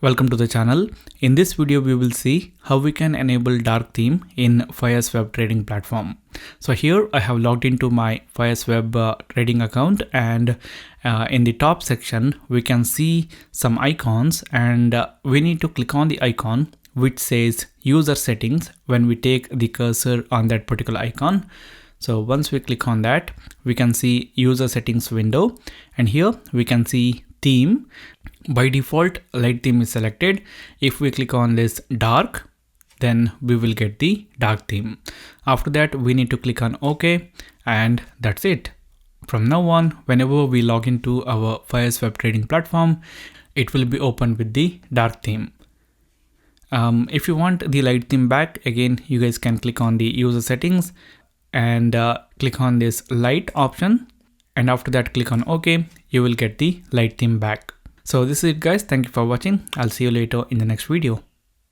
Welcome to the channel. In this video, we will see how we can enable dark theme in Fyers Web Trading Platform. So here I have logged into my Fyers Web Trading account, and in the top section, we can see some icons, and we need to click on the icon which says user settings when we take the cursor on that particular icon. So once we click on that, we can see user settings window, and here we can see theme. By default, light theme is selected. If we click on this dark, then we will get the dark theme. After that, we need to click on OK, and that's it. From now on, whenever we log into our Fyers Web Trading Platform, it will be opened with the dark theme. If you want the light theme back, again, you guys can click on the user settings and click on this light option. And after that, click on OK, you will get the light theme back. So this is it, guys. Thank you for watching. I'll see you later in the next video.